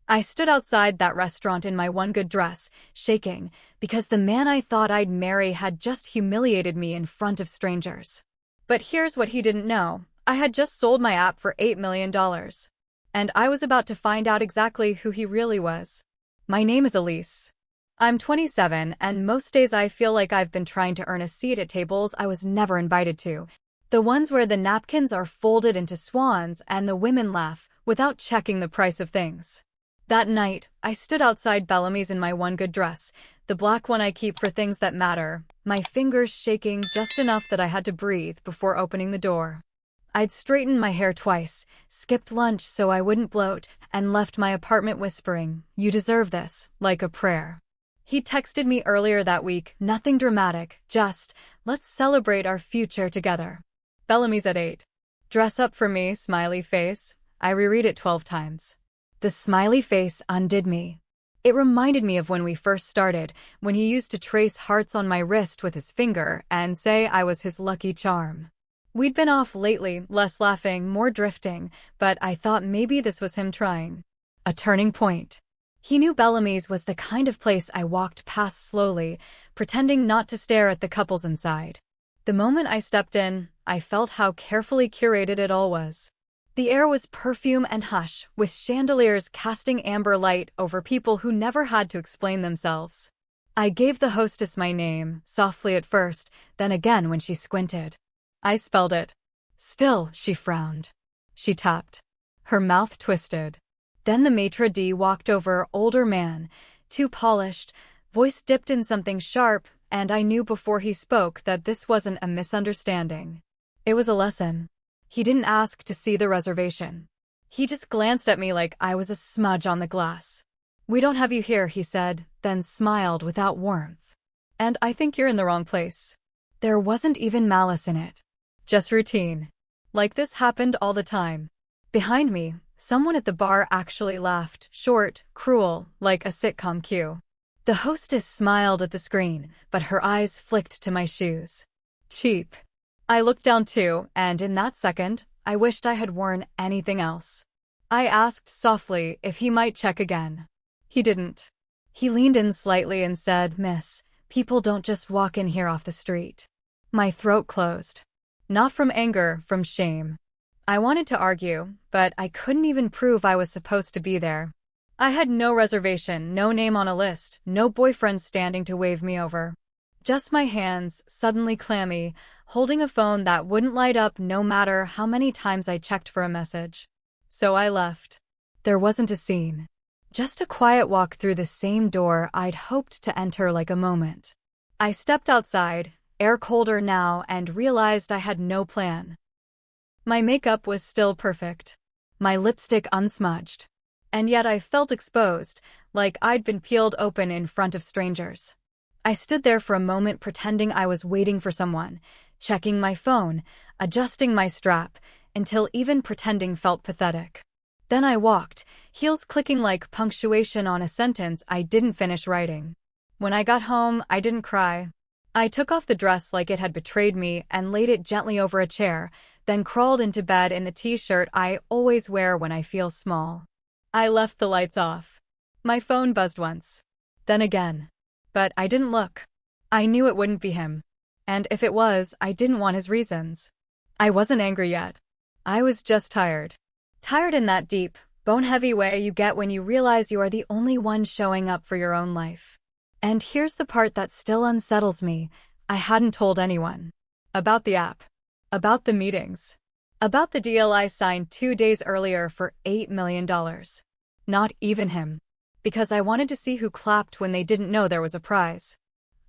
I stood outside that restaurant in my one good dress, shaking, because the man I thought I'd marry had just humiliated me in front of strangers. But here's what he didn't know. I had just sold my app for $8 million. And I was about to find out exactly who he really was. My name is Elise. I'm 27, and most days I feel like I've been trying to earn a seat at tables I was never invited to. The ones where the napkins are folded into swans and the women laugh without checking the price of things. That night, I stood outside Bellamy's in my one good dress, the black one I keep for things that matter, my fingers shaking just enough that I had to breathe before opening the door. I'd straightened my hair twice, skipped lunch so I wouldn't bloat, and left my apartment whispering, "You deserve this," like a prayer. He texted me earlier that week, nothing dramatic, just, "Let's celebrate our future together." Bellamy's at 8. "Dress up for me, smiley face." I reread it 12 times. The smiley face undid me. It reminded me of when we first started, when he used to trace hearts on my wrist with his finger and say I was his lucky charm. We'd been off lately, less laughing, more drifting, but I thought maybe this was him trying. A turning point. He knew Bellamy's was the kind of place I walked past slowly, pretending not to stare at the couples inside. The moment I stepped in, I felt how carefully curated it all was. The air was perfume and hush, with chandeliers casting amber light over people who never had to explain themselves. I gave the hostess my name, softly at first, then again when she squinted. I spelled it. Still, she frowned. She tapped. Her mouth twisted. Then the maitre d' walked over, older man, too polished, voice dipped in something sharp, and I knew before he spoke that this wasn't a misunderstanding. It was a lesson. He didn't ask to see the reservation. He just glanced at me like I was a smudge on the glass. "We don't have you here," he said, then smiled without warmth. "And I think you're in the wrong place." There wasn't even malice in it. Just routine. Like this happened all the time. Behind me, someone at the bar actually laughed, short, cruel, like a sitcom cue. The hostess smiled at the screen, but her eyes flicked to my shoes. Cheap. I looked down too, and in that second, I wished I had worn anything else. I asked softly if he might check again. He didn't. He leaned in slightly and said, "Miss, people don't just walk in here off the street." My throat closed. Not from anger, from shame. I wanted to argue, but I couldn't even prove I was supposed to be there. I had no reservation, no name on a list, no boyfriend standing to wave me over. Just my hands, suddenly clammy, holding a phone that wouldn't light up no matter how many times I checked for a message. So I left. There wasn't a scene. Just a quiet walk through the same door I'd hoped to enter like a moment. I stepped outside, air colder now, and realized I had no plan. My makeup was still perfect. My lipstick unsmudged. And yet I felt exposed, like I'd been peeled open in front of strangers. I stood there for a moment pretending I was waiting for someone, checking my phone, adjusting my strap, until even pretending felt pathetic. Then I walked, heels clicking like punctuation on a sentence I didn't finish writing. When I got home, I didn't cry. I took off the dress like it had betrayed me and laid it gently over a chair, then crawled into bed in the t-shirt I always wear when I feel small. I left the lights off. My phone buzzed once. Then again. But I didn't look. I knew it wouldn't be him. And if it was, I didn't want his reasons. I wasn't angry yet. I was just tired. Tired in that deep, bone-heavy way you get when you realize you are the only one showing up for your own life. And here's the part that still unsettles me. I hadn't told anyone. About the app. About the meetings. About the deal I signed 2 days earlier for $8 million. Not even him. Because I wanted to see who clapped when they didn't know there was a prize.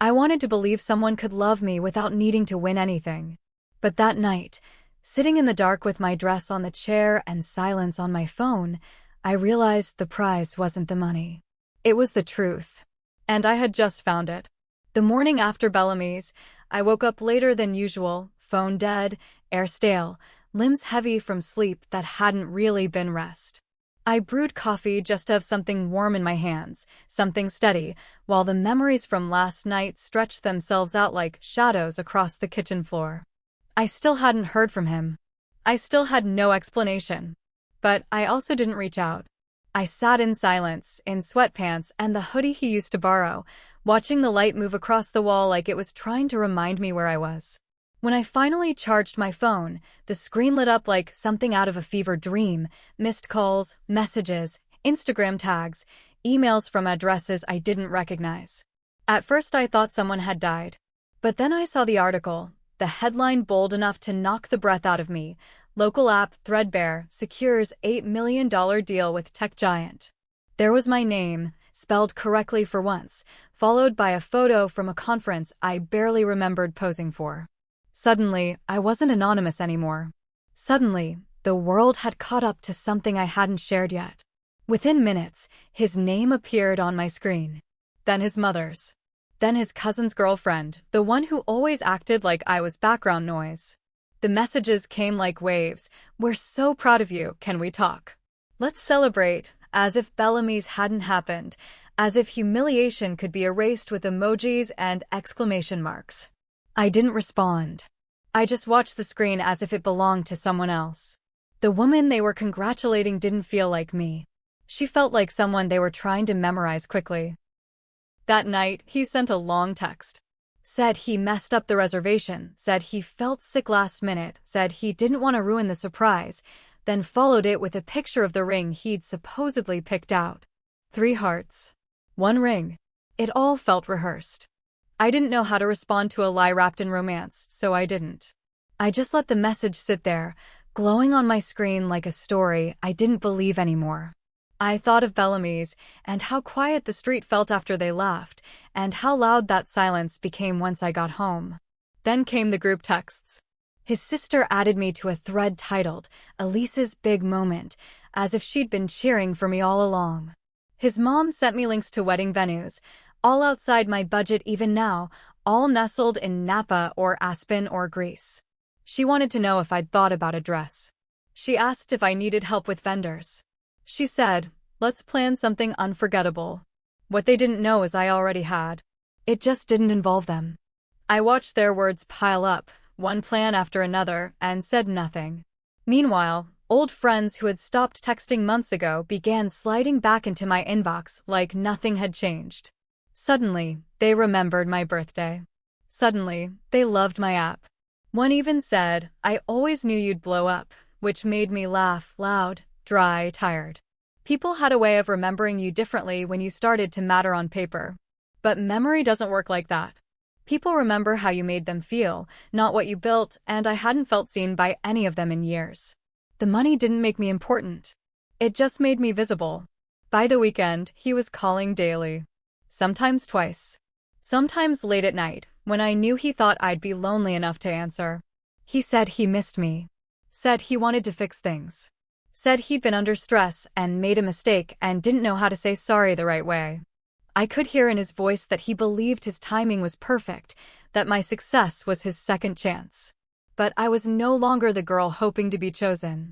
I wanted to believe someone could love me without needing to win anything. But that night, sitting in the dark with my dress on the chair and silence on my phone, I realized the prize wasn't the money. It was the truth. And I had just found it. The morning after Bellamy's, I woke up later than usual, phone dead, air stale, limbs heavy from sleep that hadn't really been rest. I brewed coffee just to have something warm in my hands, something steady, while the memories from last night stretched themselves out like shadows across the kitchen floor. I still hadn't heard from him. I still had no explanation. But I also didn't reach out. I sat in silence, in sweatpants and the hoodie he used to borrow, watching the light move across the wall like it was trying to remind me where I was. When I finally charged my phone, the screen lit up like something out of a fever dream. Missed calls, messages, Instagram tags, emails from addresses I didn't recognize. At first I thought someone had died. But then I saw the article, the headline bold enough to knock the breath out of me. Local app Threadbare secures $8 million deal with tech giant. There was my name, spelled correctly for once, followed by a photo from a conference I barely remembered posing for. Suddenly, I wasn't anonymous anymore. Suddenly, the world had caught up to something I hadn't shared yet. Within minutes, his name appeared on my screen. Then his mother's. Then his cousin's girlfriend, the one who always acted like I was background noise. The messages came like waves. "We're so proud of you, can we talk? Let's celebrate," as if Bellamy's hadn't happened, as if humiliation could be erased with emojis and exclamation marks. I didn't respond. I just watched the screen as if it belonged to someone else. The woman they were congratulating didn't feel like me. She felt like someone they were trying to memorize quickly. That night, he sent a long text. Said he messed up the reservation, said he felt sick last minute, said he didn't want to ruin the surprise, then followed it with a picture of the ring he'd supposedly picked out. 3 hearts. 1 ring. It all felt rehearsed. I didn't know how to respond to a lie wrapped in romance, so I didn't. I just let the message sit there, glowing on my screen like a story I didn't believe anymore. I thought of Bellamy's, and how quiet the street felt after they left, and how loud that silence became once I got home. Then came the group texts. His sister added me to a thread titled, "Elise's Big Moment," as if she'd been cheering for me all along. His mom sent me links to wedding venues, all outside my budget even now, all nestled in Napa or Aspen or Greece. She wanted to know if I'd thought about a dress. She asked if I needed help with vendors. She said, "Let's plan something unforgettable." What they didn't know is I already had. It just didn't involve them. I watched their words pile up, one plan after another, and said nothing. Meanwhile, old friends who had stopped texting months ago began sliding back into my inbox like nothing had changed. Suddenly, they remembered my birthday. Suddenly, they loved my app. One even said, "I always knew you'd blow up," which made me laugh loud, dry, tired. People had a way of remembering you differently when you started to matter on paper. But memory doesn't work like that. People remember how you made them feel, not what you built, and I hadn't felt seen by any of them in years. The money didn't make me important. It just made me visible. By the weekend, he was calling daily. Sometimes twice. Sometimes late at night, when I knew he thought I'd be lonely enough to answer. He said he missed me. Said he wanted to fix things. Said he'd been under stress and made a mistake and didn't know how to say sorry the right way. I could hear in his voice that he believed his timing was perfect, that my success was his second chance. But I was no longer the girl hoping to be chosen.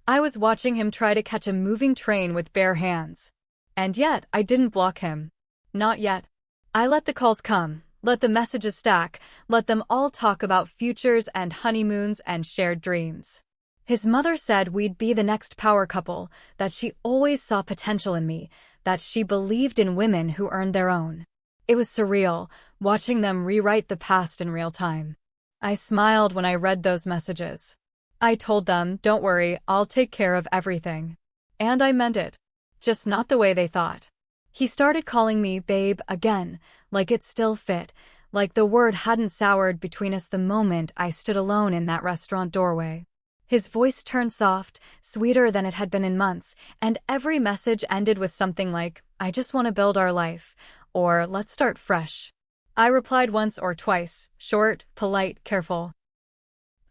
I was watching him try to catch a moving train with bare hands. And yet, I didn't block him. Not yet. I let the calls come, let the messages stack, let them all talk about futures and honeymoons and shared dreams. His mother said we'd be the next power couple, that she always saw potential in me, that she believed in women who earned their own. It was surreal, watching them rewrite the past in real time. I smiled when I read those messages. I told them, "Don't worry, I'll take care of everything." And I meant it. Just not the way they thought. He started calling me babe again, like it still fit, like the word hadn't soured between us the moment I stood alone in that restaurant doorway. His voice turned soft, sweeter than it had been in months, and every message ended with something like, "I just want to build our life," or "Let's start fresh." I replied once or twice, short, polite, careful.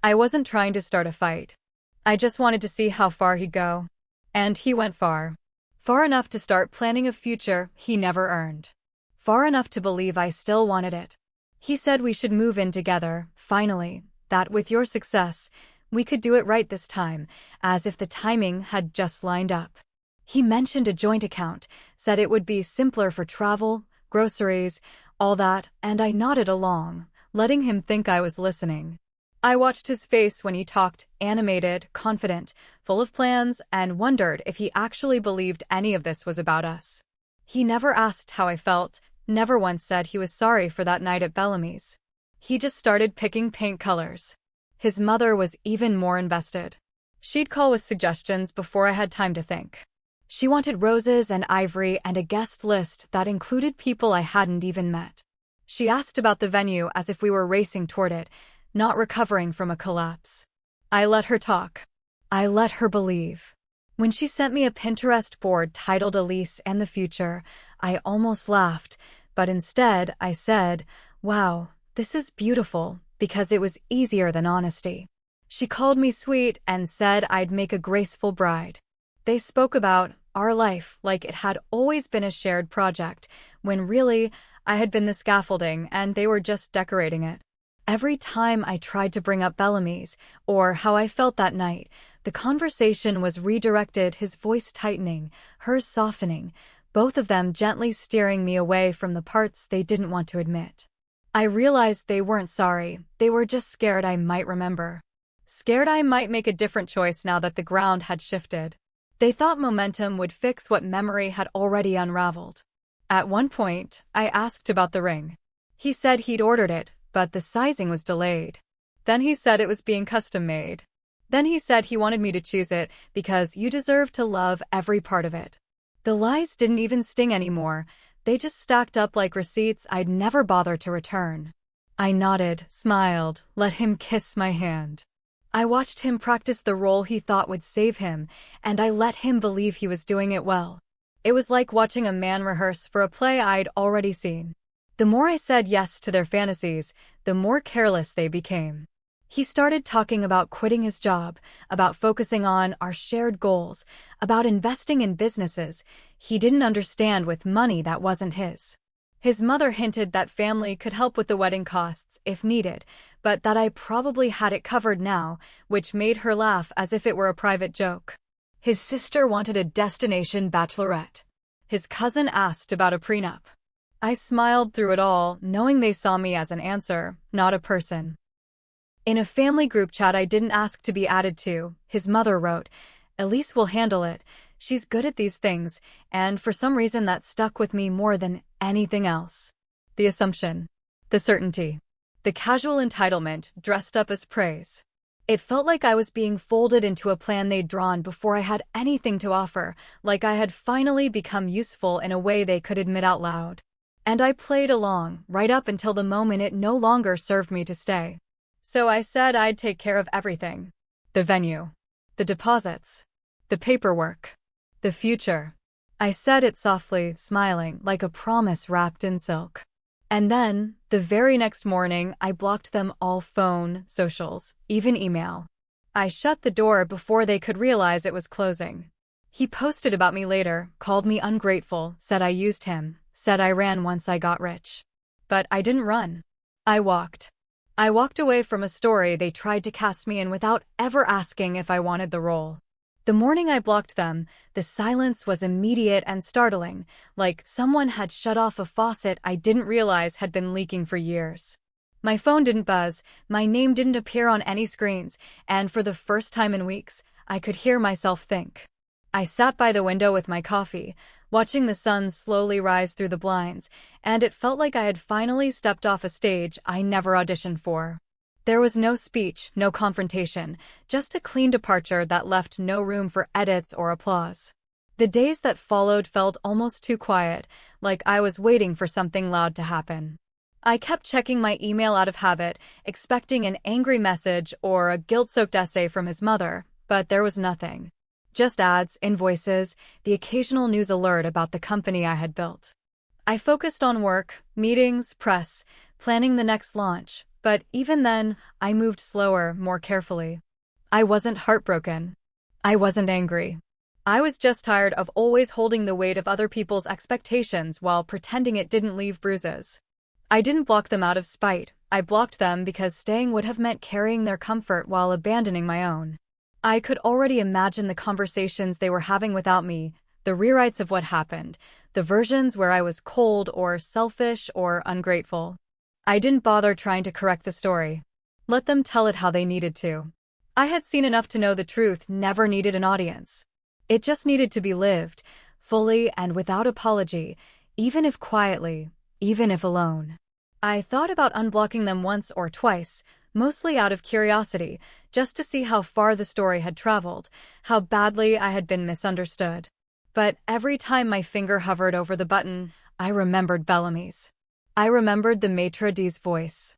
I wasn't trying to start a fight. I just wanted to see how far he'd go. And he went far. Far enough to start planning a future he never earned. Far enough to believe I still wanted it. He said we should move in together, finally, that with your success, we could do it right this time, as if the timing had just lined up. He mentioned a joint account, said it would be simpler for travel, groceries, all that, and I nodded along, letting him think I was listening. I watched his face when he talked, animated, confident, full of plans, and wondered if he actually believed any of this was about us. He never asked how I felt, never once said he was sorry for that night at Bellamy's. He just started picking paint colors. His mother was even more invested. She'd call with suggestions before I had time to think. She wanted roses and ivory and a guest list that included people I hadn't even met. She asked about the venue as if we were racing toward it, not recovering from a collapse. I let her talk. I let her believe. When she sent me a Pinterest board titled Elise and the Future, I almost laughed, but instead I said, "Wow, this is beautiful," because it was easier than honesty. She called me sweet and said I'd make a graceful bride. They spoke about our life like it had always been a shared project, when really I had been the scaffolding and they were just decorating it. Every time I tried to bring up Bellamy's, or how I felt that night, the conversation was redirected, his voice tightening, hers softening, both of them gently steering me away from the parts they didn't want to admit. I realized they weren't sorry, they were just scared I might remember. Scared I might make a different choice now that the ground had shifted. They thought momentum would fix what memory had already unraveled. At one point, I asked about the ring. He said he'd ordered it, but the sizing was delayed. Then he said it was being custom-made. Then he said he wanted me to choose it because you deserve to love every part of it. The lies didn't even sting anymore. They just stacked up like receipts I'd never bother to return. I nodded, smiled, let him kiss my hand. I watched him practice the role he thought would save him, and I let him believe he was doing it well. It was like watching a man rehearse for a play I'd already seen. The more I said yes to their fantasies, the more careless they became. He started talking about quitting his job, about focusing on our shared goals, about investing in businesses he didn't understand with money that wasn't his. His mother hinted that family could help with the wedding costs if needed, but that I probably had it covered now, which made her laugh as if it were a private joke. His sister wanted a destination bachelorette. His cousin asked about a prenup. I smiled through it all, knowing they saw me as an answer, not a person. In a family group chat I didn't ask to be added to, his mother wrote, "Elise will handle it. She's good at these things," and for some reason that stuck with me more than anything else. The assumption. The certainty. The casual entitlement dressed up as praise. It felt like I was being folded into a plan they'd drawn before I had anything to offer, like I had finally become useful in a way they could admit out loud. And I played along, right up until the moment it no longer served me to stay. So I said I'd take care of everything. The venue. The deposits. The paperwork. The future. I said it softly, smiling, like a promise wrapped in silk. And then, the very next morning, I blocked them all: phone, socials, even email. I shut the door before they could realize it was closing. He posted about me later, called me ungrateful, said I used him, said I ran once I got rich. But I didn't run. I walked. I walked away from a story they tried to cast me in without ever asking if I wanted the role. The morning I blocked them, the silence was immediate and startling, like someone had shut off a faucet I didn't realize had been leaking for years. My phone didn't buzz, my name didn't appear on any screens, and for the first time in weeks, I could hear myself think. I sat by the window with my coffee, watching the sun slowly rise through the blinds, and it felt like I had finally stepped off a stage I never auditioned for. There was no speech, no confrontation, just a clean departure that left no room for edits or applause. The days that followed felt almost too quiet, like I was waiting for something loud to happen. I kept checking my email out of habit, expecting an angry message or a guilt-soaked essay from his mother, but there was nothing. Just ads, invoices, the occasional news alert about the company I had built. I focused on work, meetings, press, planning the next launch, but even then, I moved slower, more carefully. I wasn't heartbroken. I wasn't angry. I was just tired of always holding the weight of other people's expectations while pretending it didn't leave bruises. I didn't block them out of spite. I blocked them because staying would have meant carrying their comfort while abandoning my own. I could already imagine the conversations they were having without me, the rewrites of what happened, the versions where I was cold or selfish or ungrateful. I didn't bother trying to correct the story. Let them tell it how they needed to. I had seen enough to know the truth never needed an audience. It just needed to be lived, fully and without apology, even if quietly, even if alone. I thought about unblocking them once or twice, mostly out of curiosity, just to see how far the story had traveled, how badly I had been misunderstood. But every time my finger hovered over the button, I remembered Bellamy's. I remembered the maitre d's voice.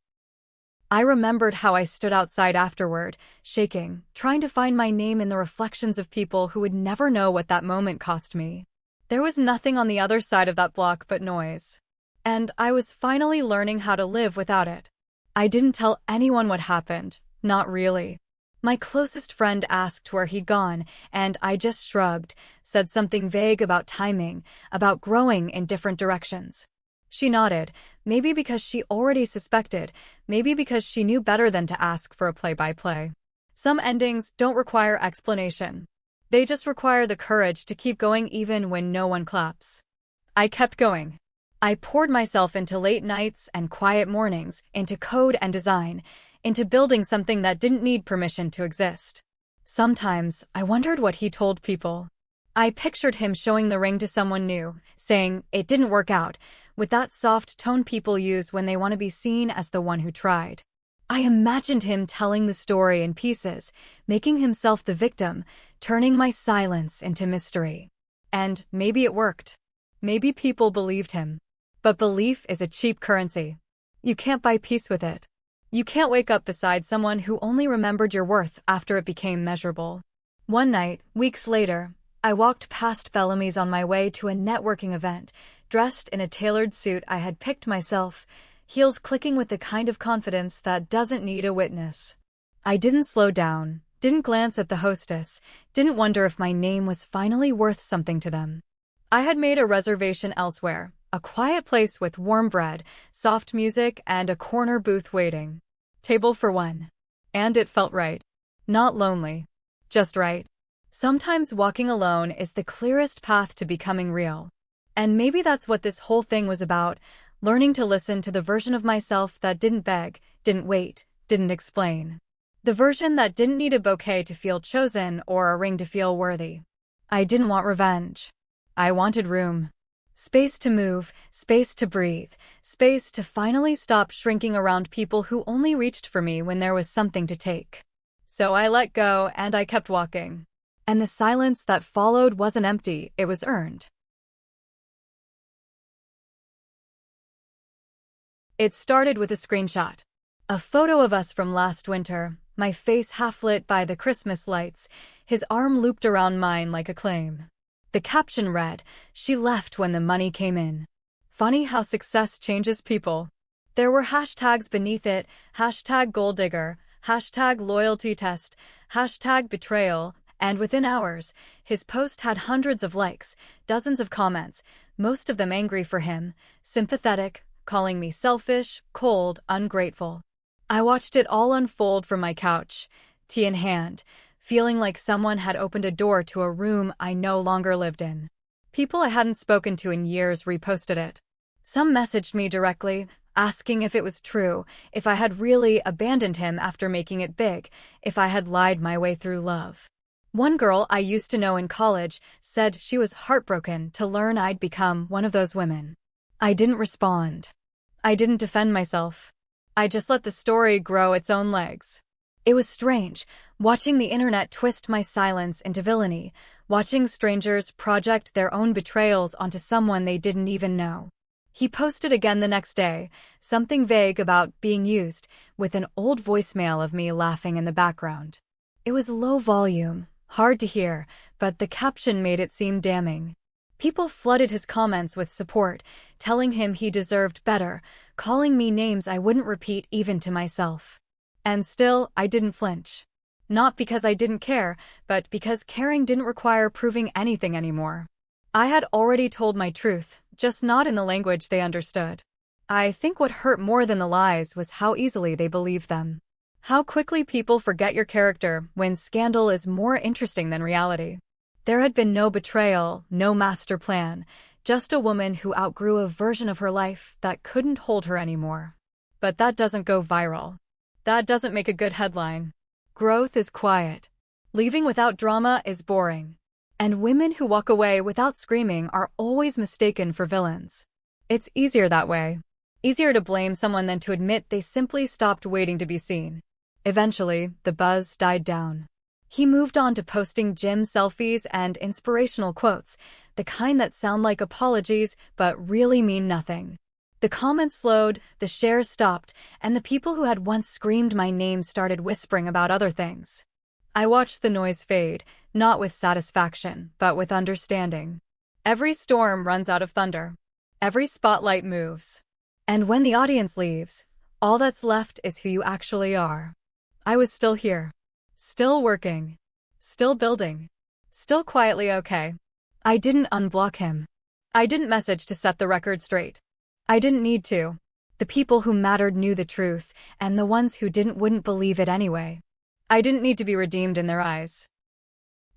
I remembered how I stood outside afterward, shaking, trying to find my name in the reflections of people who would never know what that moment cost me. There was nothing on the other side of that block but noise. And I was finally learning how to live without it. I didn't tell anyone what happened, not really. My closest friend asked where he'd gone, and I just shrugged, said something vague about timing, about growing in different directions. She nodded, maybe because she already suspected, maybe because she knew better than to ask for a play-by-play. Some endings don't require explanation. They just require the courage to keep going even when no one claps. I kept going. I poured myself into late nights and quiet mornings, into code and design, into building something that didn't need permission to exist. Sometimes, I wondered what he told people. I pictured him showing the ring to someone new, saying, "It didn't work out," with that soft tone people use when they want to be seen as the one who tried. I imagined him telling the story in pieces, making himself the victim, turning my silence into mystery. And maybe it worked. Maybe people believed him. But belief is a cheap currency. You can't buy peace with it. You can't wake up beside someone who only remembered your worth after it became measurable. One night, weeks later, I walked past Bellamy's on my way to a networking event, dressed in a tailored suit I had picked myself, heels clicking with the kind of confidence that doesn't need a witness. I didn't slow down, didn't glance at the hostess, didn't wonder if my name was finally worth something to them. I had made a reservation elsewhere, a quiet place with warm bread, soft music, and a corner booth waiting. Table for one. And it felt right. Not lonely. Just right. Sometimes walking alone is the clearest path to becoming real. And maybe that's what this whole thing was about, learning to listen to the version of myself that didn't beg, didn't wait, didn't explain. The version that didn't need a bouquet to feel chosen or a ring to feel worthy. I didn't want revenge. I wanted room. Space to move, space to breathe, space to finally stop shrinking around people who only reached for me when there was something to take. So I let go and I kept walking. And the silence that followed wasn't empty, it was earned. It started with a screenshot. A photo of us from last winter, my face half lit by the Christmas lights, his arm looped around mine like a claim. The caption read, "She left when the money came in." Funny how success changes people. There were hashtags beneath it, #goaldigger, #loyalty-test, #betrayal, and within hours, his post had hundreds of likes, dozens of comments, most of them angry for him, sympathetic, calling me selfish, cold, ungrateful. I watched it all unfold from my couch, tea in hand, feeling like someone had opened a door to a room I no longer lived in. People I hadn't spoken to in years reposted it. Some messaged me directly, asking if it was true, if I had really abandoned him after making it big, if I had lied my way through love. One girl I used to know in college said she was heartbroken to learn I'd become one of those women. I didn't respond. I didn't defend myself. I just let the story grow its own legs. It was strange, watching the internet twist my silence into villainy, watching strangers project their own betrayals onto someone they didn't even know. He posted again the next day, something vague about being used, with an old voicemail of me laughing in the background. It was low volume, hard to hear, but the caption made it seem damning. People flooded his comments with support, telling him he deserved better, calling me names I wouldn't repeat even to myself. And still, I didn't flinch. Not because I didn't care, but because caring didn't require proving anything anymore. I had already told my truth, just not in the language they understood. I think what hurt more than the lies was how easily they believed them. How quickly people forget your character when scandal is more interesting than reality. There had been no betrayal, no master plan, just a woman who outgrew a version of her life that couldn't hold her anymore. But that doesn't go viral. That doesn't make a good headline. Growth is quiet. Leaving without drama is boring. And women who walk away without screaming are always mistaken for villains. It's easier that way. Easier to blame someone than to admit they simply stopped waiting to be seen. Eventually, the buzz died down. He moved on to posting gym selfies and inspirational quotes, the kind that sound like apologies but really mean nothing. The comments slowed, the shares stopped, and the people who had once screamed my name started whispering about other things. I watched the noise fade, not with satisfaction, but with understanding. Every storm runs out of thunder. Every spotlight moves. And when the audience leaves, all that's left is who you actually are. I was still here. Still working. Still building. Still quietly okay. I didn't unblock him. I didn't message to set the record straight. I didn't need to. The people who mattered knew the truth, and the ones who didn't wouldn't believe it anyway. I didn't need to be redeemed in their eyes.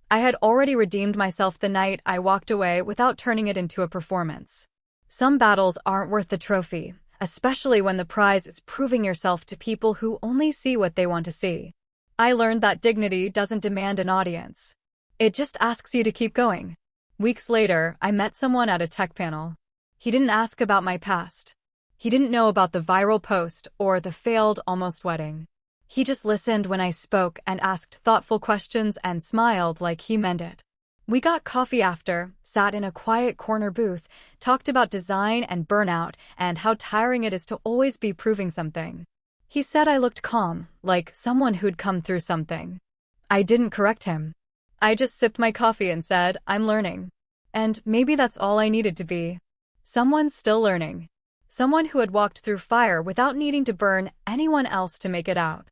I had already redeemed myself the night I walked away without turning it into a performance. Some battles aren't worth the trophy, especially when the prize is proving yourself to people who only see what they want to see. I learned that dignity doesn't demand an audience. It just asks you to keep going. Weeks later, I met someone at a tech panel. He didn't ask about my past. He didn't know about the viral post or the failed almost wedding. He just listened when I spoke and asked thoughtful questions and smiled like he meant it. We got coffee after, sat in a quiet corner booth, talked about design and burnout and how tiring it is to always be proving something. He said I looked calm, like someone who'd come through something. I didn't correct him. I just sipped my coffee and said, I'm learning. And maybe that's all I needed to be. Someone still learning. Someone who had walked through fire without needing to burn anyone else to make it out.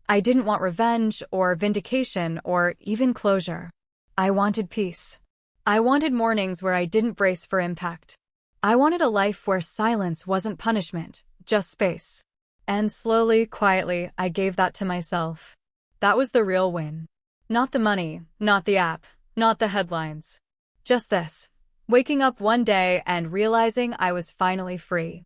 I didn't want revenge or vindication or even closure. I wanted peace. I wanted mornings where I didn't brace for impact. I wanted a life where silence wasn't punishment, just space. And slowly, quietly, I gave that to myself. That was the real win. Not the money, not the app, not the headlines. Just this. Waking up one day and realizing I was finally free.